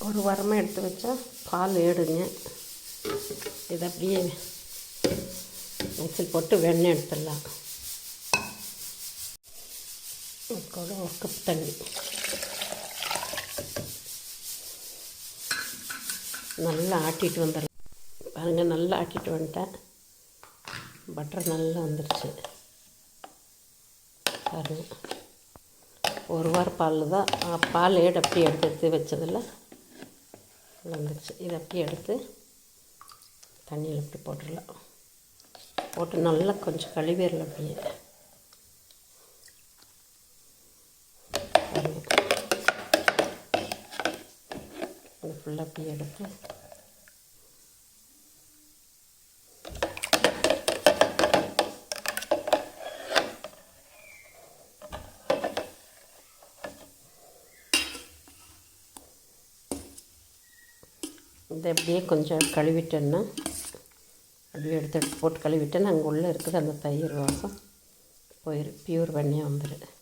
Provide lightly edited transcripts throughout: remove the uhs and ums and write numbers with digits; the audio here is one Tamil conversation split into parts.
ஒரு வாரமாக எடுத்து வச்சா பால் ஏடுங்க. இதை அப்படியே மிக்ஸில் போட்டு வெண்ணெய் எடுத்துடலாம். கூட ஒரு கப் தண்ணி நல்லா ஆட்டிட்டு வந்துடலாம். பாருங்கள், நல்லா ஆட்டிட்டு வந்துட்டேன். பட்டர் நல்லா வந்துடுச்சு பாருங்கள். ஒரு வாரம் பால் தான், பால் ஏடு அப்படியே எடுத்து வச்சதில் வந்துடுச்சு. இதை அப்படியே எடுத்து தண்ணியில் இப்படி போட்டுடலாம். போட்டு நல்லா கொஞ்சம் கழுவிடலாம். அப்படியே அதை ஃபுல்லாக அப்படியே எடுத்து இதை அப்படியே கொஞ்சம் கழுவிட்டேன்னா அப்படியே எடுத்து போட்டு கழுவிட்டேன்னா அங்கே உள்ளே இருக்குது அந்த தயிர் வாசம் போயிடும். பியூர் வெண்ணெயாக வந்துடும்.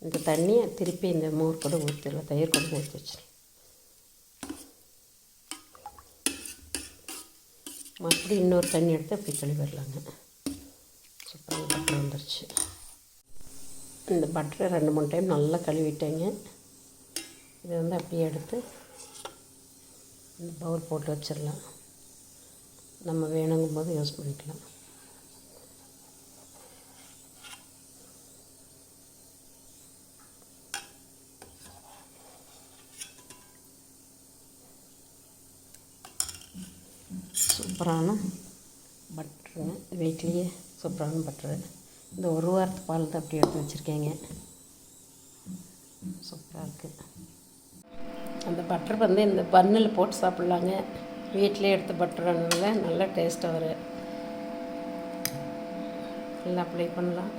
இந்த தண்ணியை திருப்பி இந்த மோர் கூட ஊற்றிடலாம், தயிர் கூட ஊற்றி வச்சிடலாம். மறுபடியும் இன்னொரு தண்ணி எடுத்து அப்படி கழுவிடலாங்க. சூப்பராக பட்டர் வந்துடுச்சு. இந்த பட்டரை 2-3 டைம் நல்லா கழுவிட்டேங்க. இதை வந்து அப்படியே எடுத்து இந்த பவுல் போட்டு வச்சிடலாம். நம்ம வேணுங்கும் போது யூஸ் பண்ணிக்கலாம். சூப்பரான பட்டருங்க. வீட்லேயே சூப்பரான பட்டரு. இந்த ஒரு வாரத்து பால் தான் அப்படி எடுத்து வச்சுருக்கேங்க. சூப்பராக இருக்குது. அந்த பட்டர் வந்து இந்த பன்னில் போட்டு சாப்பிட்லாங்க. வீட்டிலே எடுத்து பட்டர்னால நல்லா டேஸ்ட்டாக வரும். நல்லா அப்ளை பண்ணலாம்.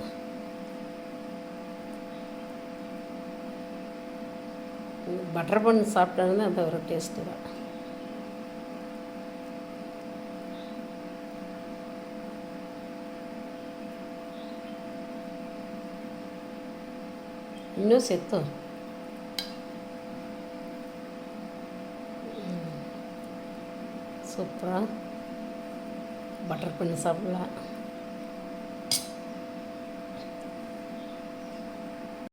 பட்டர் பன் சாப்பிட்டாங்கன்னா அது ஒரு டேஸ்ட்டு தான். இன்னும் செத்தும் சூப்பராக பட்டர் பண்ணி சாப்பிட்லாம்.